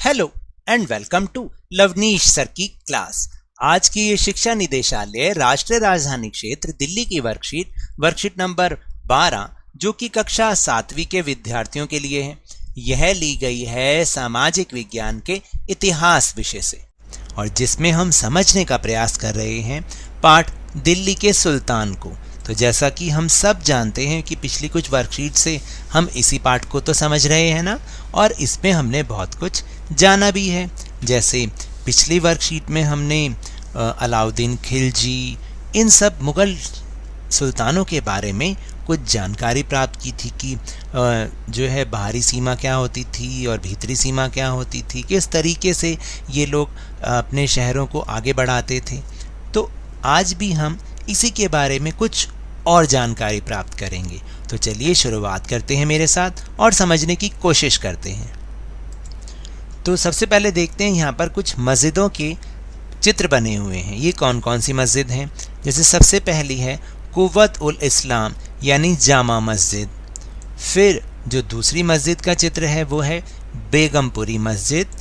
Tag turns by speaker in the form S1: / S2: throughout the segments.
S1: Hello and welcome to Lavneesh sir की class. आज की ये शिक्षा निदेशालय राष्ट्रीय राजधानी क्षेत्र दिल्ली की वर्कशीट नंबर 12 जो कि कक्षा 7वीं के विद्यार्थियों के लिए है। यह ली गई है सामाजिक विज्ञान के इतिहास विषय से और जिसमें हम समझने का प्रयास कर रहे हैं पाठ दिल्ली के सुल्तान को। तो जैसा कि हम सब जानते हैं कि पिछली कुछ वर्कशीट से हम इसी पाठ को तो समझ रहे हैं ना, और इसमें हमने बहुत कुछ जाना भी है। जैसे पिछली वर्कशीट में हमने अलाउद्दीन खिलजी, इन सब मुग़ल सुल्तानों के बारे में कुछ जानकारी प्राप्त की थी कि जो है बाहरी सीमा क्या होती थी और भीतरी सीमा क्या होती थी, किस तरीके से ये लोग अपने शहरों को आगे बढ़ाते थे। तो आज भी हम इसी के बारे में कुछ और जानकारी प्राप्त करेंगे। तो चलिए शुरुआत करते हैं मेरे साथ और समझने की कोशिश करते हैं। तो सबसे पहले देखते हैं यहाँ पर कुछ मस्जिदों के चित्र बने हुए हैं। ये कौन कौन सी मस्जिद हैं? जैसे सबसे पहली है कुव्वत उल इस्लाम यानी जामा मस्जिद। फिर जो दूसरी मस्जिद का चित्र है वो है बेगमपुरी मस्जिद।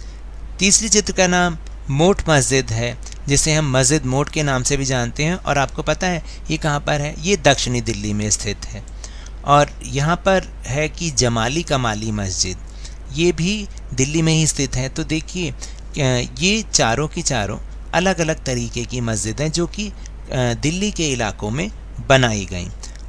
S1: तीसरी चित्र का नाम मोट मस्जिद है, जिसे हम मस्जिद मोट के नाम से भी जानते हैं। और आपको पता है ये कहाँ पर है? ये दक्षिणी दिल्ली में स्थित है। और यहाँ पर है कि जमाली कमाली मस्जिद, ये भी दिल्ली में ही स्थित है। तो देखिए ये चारों की चारों अलग अलग तरीके की मस्जिद हैं जो कि दिल्ली के इलाकों में बनाई गई।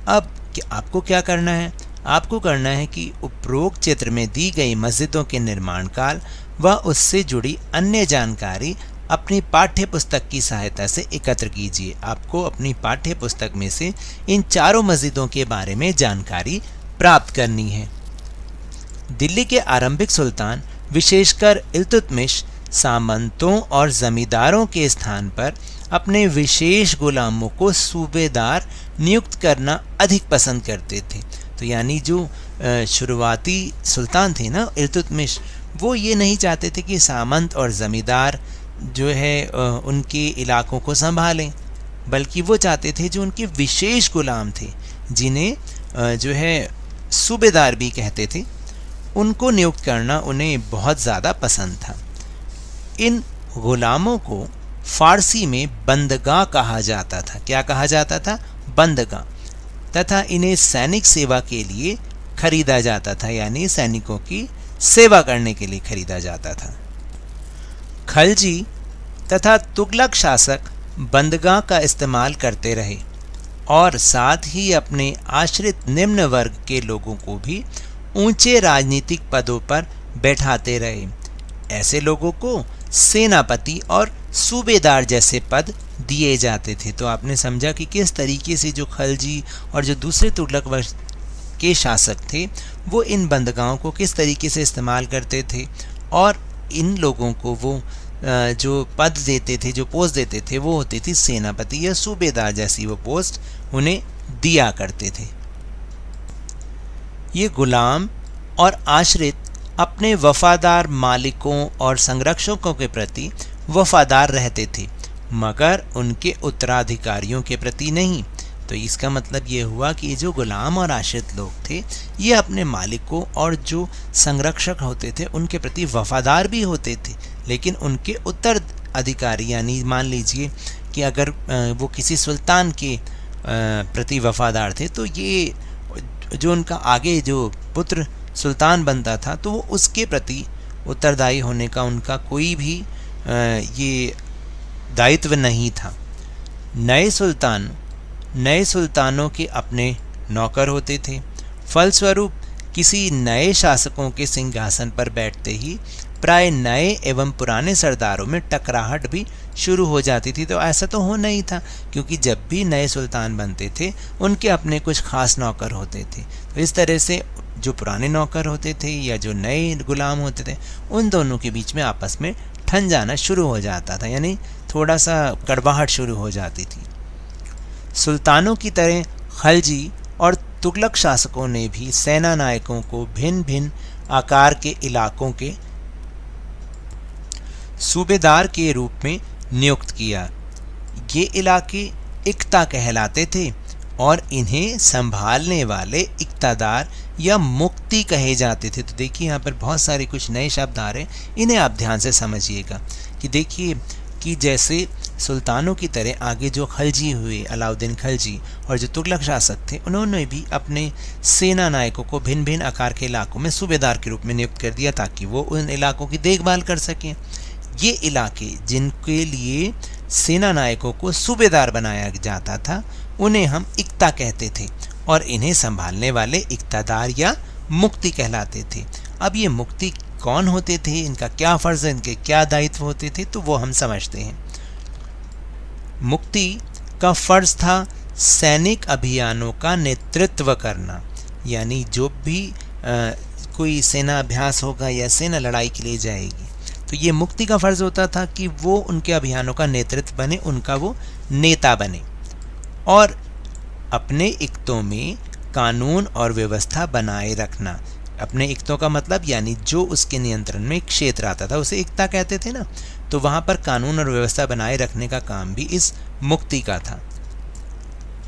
S1: अब आपको क्या करना है? आपको करना है कि उपरोक्त चित्र में दी गई मस्जिदों के निर्माण काल व उससे जुड़ी अन्य जानकारी अपनी पाठ्य पुस्तक की सहायता से एकत्र कीजिए। आपको अपनी पाठ्य पुस्तक में से इन चारों मस्जिदों के बारे में जानकारी प्राप्त करनी है। दिल्ली के आरंभिक सुल्तान विशेषकर इल्तुतमिश सामंतों और जमींदारों के स्थान पर अपने विशेष गुलामों को सूबेदार नियुक्त करना अधिक पसंद करते थे। तो यानी जो शुरुआती सुल्तान थे ना इल्तुतमिश, वो ये नहीं चाहते थे कि सामंत और ज़मींदार जो है उनके इलाकों को संभालें, बल्कि वो चाहते थे जो उनके विशेष गुलाम थे, जिन्हें जो है सूबेदार भी कहते थे, उनको नियुक्त करना उन्हें बहुत ज़्यादा पसंद था। इन गुलामों को फ़ारसी में बंदगां कहा जाता था। क्या कहा जाता था? बंदगां। तथा इन्हें सैनिक सेवा के लिए खरीदा जाता था, यानी सैनिकों की सेवा करने के लिए खरीदा जाता था। खलजी तथा तुगलक शासक बंदगां का इस्तेमाल करते रहे और साथ ही अपने आश्रित निम्न वर्ग के लोगों को भी ऊंचे राजनीतिक पदों पर बैठाते रहे। ऐसे लोगों को सेनापति और सूबेदार जैसे पद दिए जाते थे। तो आपने समझा कि किस तरीके से जो खलजी और जो दूसरे तुगलक वंश के शासक थे वो इन बंदगाहों को किस तरीके से इस्तेमाल करते थे, और इन लोगों को वो जो पद देते थे, जो पोस्ट देते थे, वो होती थी सेनापति या सूबेदार जैसी वो पोस्ट उन्हें दिया करते थे। ये गुलाम और आश्रित अपने वफादार मालिकों और संरक्षकों के प्रति वफादार रहते थे, मगर उनके उत्तराधिकारियों के प्रति नहीं। तो इसका मतलब ये हुआ कि ये जो गुलाम और आश्रित लोग थे ये अपने मालिकों और जो संरक्षक होते थे उनके प्रति वफादार भी होते थे, लेकिन उनके उत्तराधिकारी यानी मान लीजिए कि अगर वो किसी सुल्तान के प्रति वफादार थे तो ये जो उनका आगे जो पुत्र सुल्तान बनता था तो वो उसके प्रति उत्तरदायी होने का उनका कोई भी ये दायित्व नहीं था। नए सुल्तानों के अपने नौकर होते थे। फलस्वरूप किसी नए शासकों के सिंहासन पर बैठते ही प्राय नए एवं पुराने सरदारों में टकराहट भी शुरू हो जाती थी। तो ऐसा तो होना ही था, क्योंकि जब भी नए सुल्तान बनते थे उनके अपने कुछ खास नौकर होते थे। तो इस तरह से जो पुराने नौकर होते थे या जो नए गुलाम होते थे उन दोनों के बीच में आपस में ठन जाना शुरू हो जाता था, यानी थोड़ा सा कड़वाहट शुरू हो जाती थी। सुल्तानों की तरह खलजी और तुगलक शासकों ने भी सेना नायकों को भिन्न भिन्न आकार के इलाकों के सूबेदार के रूप में नियुक्त किया। ये इलाके इक्ता कहलाते थे। और इन्हें संभालने वाले इक्तादार या मुक्ति कहे जाते थे। तो देखिए यहाँ पर बहुत सारे कुछ नए शब्द आ रहे हैं, इन्हें आप ध्यान से समझिएगा कि देखिए कि जैसे सुल्तानों की तरह आगे जो खलजी हुए, अलाउद्दीन खलजी, और जो तुगलक शासक थे, उन्होंने भी अपने सेना नायकों को भिन्न भिन्न आकार के इलाकों में सूबेदार के रूप में नियुक्त कर दिया ताकि वो उन इलाकों की देखभाल कर सकें। ये इलाके जिनके लिए सेना नायकों को सूबेदार बनाया जाता था उन्हें हम इक्ता कहते थे और इन्हें संभालने वाले इक्तादार या मुक्ति कहलाते थे। अब ये मुक्ति कौन होते थे, इनका क्या फ़र्ज़, इनके क्या दायित्व होते थे, तो वो हम समझते हैं। मुक्ति का फ़र्ज़ था सैनिक अभियानों का नेतृत्व करना, यानी जो भी कोई सेना अभ्यास होगा या सेना लड़ाई के लिए जाएगी तो ये मुक्ति का फ़र्ज़ होता था कि वो उनके अभियानों का नेतृत्व बने, उनका वो नेता बने और अपने इक्तों में कानून और व्यवस्था बनाए रखना। अपने इक्तों का मतलब यानी जो उसके नियंत्रण में क्षेत्र आता था उसे इक्ता कहते थे ना, तो वहाँ पर कानून और व्यवस्था बनाए रखने का काम भी इस मुक्ति का था।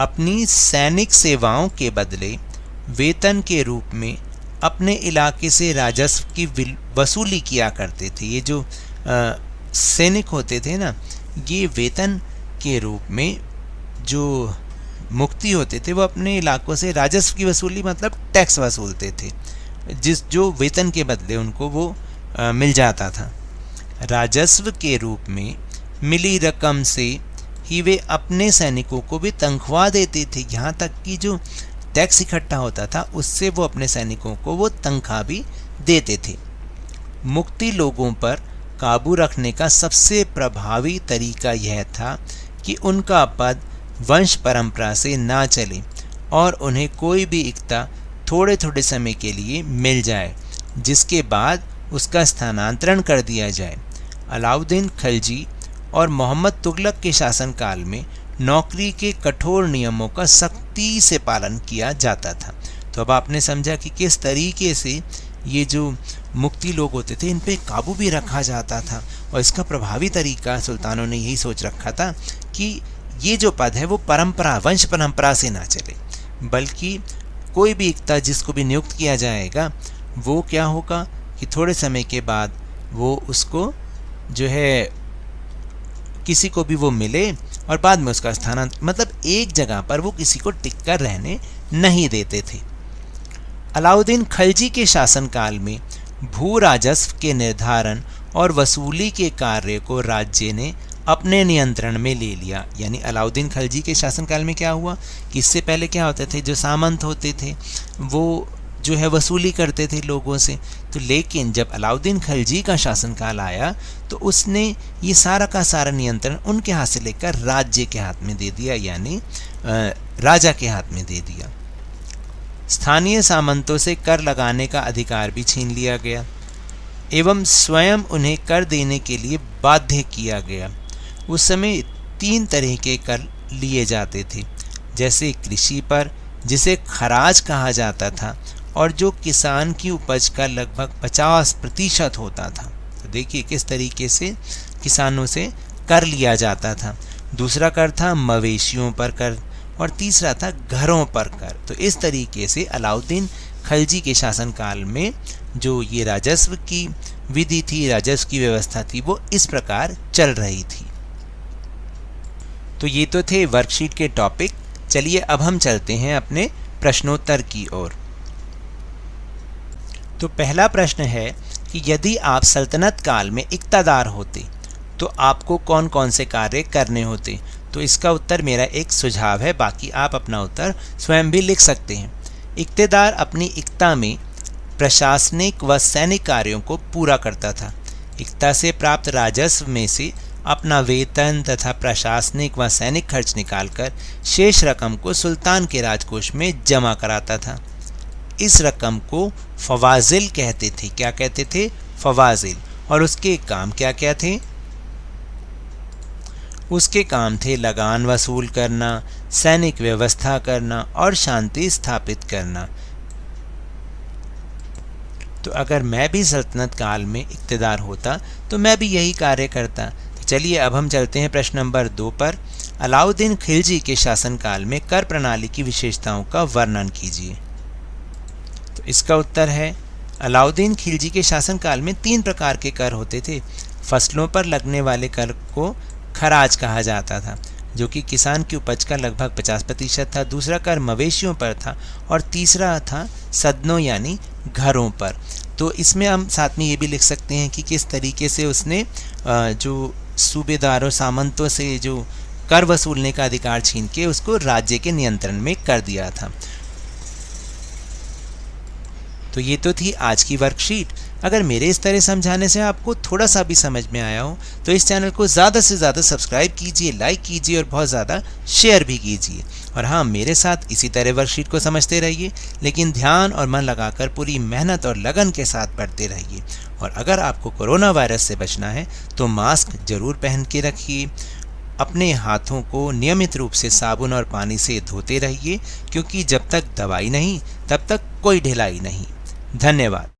S1: अपनी सैनिक सेवाओं के बदले वेतन के रूप में अपने इलाके से राजस्व की वसूली किया करते थे। ये जो सैनिक होते थे ना, ये वेतन के रूप में जो मुक्ति होते थे वो अपने इलाकों से राजस्व की वसूली मतलब टैक्स वसूलते थे, जो वेतन के बदले उनको वो मिल जाता था। राजस्व के रूप में मिली रकम से ही वे अपने सैनिकों को भी तनख्वाह देते थे। यहाँ तक कि जो टैक्स इकट्ठा होता था उससे वो अपने सैनिकों को वो तनख्वाह भी देते थे। मुक्ति लोगों पर काबू रखने का सबसे प्रभावी तरीका यह था कि उनका पद वंश परंपरा से ना चले और उन्हें कोई भी इक्ता थोड़े थोड़े समय के लिए मिल जाए, जिसके बाद उसका स्थानांतरण कर दिया जाए। अलाउद्दीन खिलजी और मोहम्मद तुगलक के शासनकाल में नौकरी के कठोर नियमों का सख्ती से पालन किया जाता था। तो अब आपने समझा कि किस तरीके से ये जो मुक्ति लोग होते थे इन पे काबू भी रखा जाता था, और इसका प्रभावी तरीका सुल्तानों ने यही सोच रखा था कि ये जो पद है वो परंपरा, वंश परंपरा से ना चले, बल्कि कोई भी इक्ता जिसको भी नियुक्त किया जाएगा वो क्या होगा कि थोड़े समय के बाद वो उसको जो है किसी को भी वो मिले और बाद में उसका स्थानांतरण, मतलब एक जगह पर वो किसी को टिक कर रहने नहीं देते थे। अलाउद्दीन खिलजी के शासनकाल में भू राजस्व के निर्धारण और वसूली के कार्य को राज्य ने अपने नियंत्रण में ले लिया। यानी अलाउद्दीन खिलजी के शासनकाल में क्या हुआ कि इससे पहले क्या होते थे, जो सामंत होते थे वो जो है वसूली करते थे लोगों से, तो लेकिन जब अलाउद्दीन खिलजी का शासनकाल आया तो उसने ये सारा का सारा नियंत्रण उनके हाथ से लेकर राज्य के हाथ में दे दिया, यानी राजा के हाथ में दे दिया। स्थानीय सामंतों से कर लगाने का अधिकार भी छीन लिया गया एवं स्वयं उन्हें कर देने के लिए बाध्य किया गया। उस समय 3 तरह के कर लिए जाते थे, जैसे कृषि पर जिसे खराज कहा जाता था और जो किसान की उपज का लगभग 50% होता था। तो देखिए किस तरीके से किसानों से कर लिया जाता था। दूसरा कर था मवेशियों पर कर और तीसरा था घरों पर कर। तो इस तरीके से अलाउद्दीन खिलजी के शासनकाल में जो ये राजस्व की विधि थी, राजस्व की व्यवस्था थी, वो इस प्रकार चल रही थी। तो ये तो थे वर्कशीट के टॉपिक। चलिए अब हम चलते हैं अपने प्रश्नोत्तर की ओर। तो पहला प्रश्न है कि यदि आप सल्तनत काल में इक्तादार होते तो आपको कौन कौन से कार्य करने होते। तो इसका उत्तर मेरा एक सुझाव है, बाकी आप अपना उत्तर स्वयं भी लिख सकते हैं। इक्तेदार अपनी इक्ता में प्रशासनिक व सैनिक कार्यों को पूरा करता था। इक्ता से प्राप्त राजस्व में से अपना वेतन तथा प्रशासनिक व सैनिक खर्च निकालकर शेष रकम को सुल्तान के राजकोष में जमा कराता था। इस रकम को फवाजिल कहते थे। क्या कहते थे? फवाजिल। और उसके काम क्या क्या थे? उसके काम थे लगान वसूल करना, सैनिक व्यवस्था करना और शांति स्थापित करना। तो अगर मैं भी सल्तनत काल में इक्तेदार होता तो मैं भी यही कार्य करता। तो चलिए अब हम चलते हैं प्रश्न नंबर 2 पर। अलाउद्दीन खिलजी के शासनकाल में कर प्रणाली की विशेषताओं का वर्णन कीजिए। तो इसका उत्तर है, अलाउद्दीन खिलजी के शासनकाल में 3 प्रकार के कर होते थे। फसलों पर लगने वाले कर को खराज कहा जाता था, जो कि किसान की उपज का लगभग 50% था। दूसरा कर मवेशियों पर था और तीसरा था सदनों यानी घरों पर। तो इसमें हम साथ में ये भी लिख सकते हैं कि किस तरीके से उसने जो सूबेदार और सामंतों से जो कर वसूलने का अधिकार छीन के उसको राज्य के नियंत्रण में कर दिया था। तो ये तो थी आज की वर्कशीट। अगर मेरे इस तरह समझाने से आपको थोड़ा सा भी समझ में आया हो तो इस चैनल को ज़्यादा से ज़्यादा सब्सक्राइब कीजिए, लाइक कीजिए और बहुत ज़्यादा शेयर भी कीजिए। और हाँ, मेरे साथ इसी तरह वर्कशीट को समझते रहिए, लेकिन ध्यान और मन लगाकर पूरी मेहनत और लगन के साथ पढ़ते रहिए। और अगर आपको कोरोना वायरस से बचना है तो मास्क जरूर पहन के रखिए। अपने हाथों को नियमित रूप से साबुन और पानी से धोते रहिए, क्योंकि जब तक दवाई नहीं तब तक कोई ढिलाई नहीं। धन्यवाद।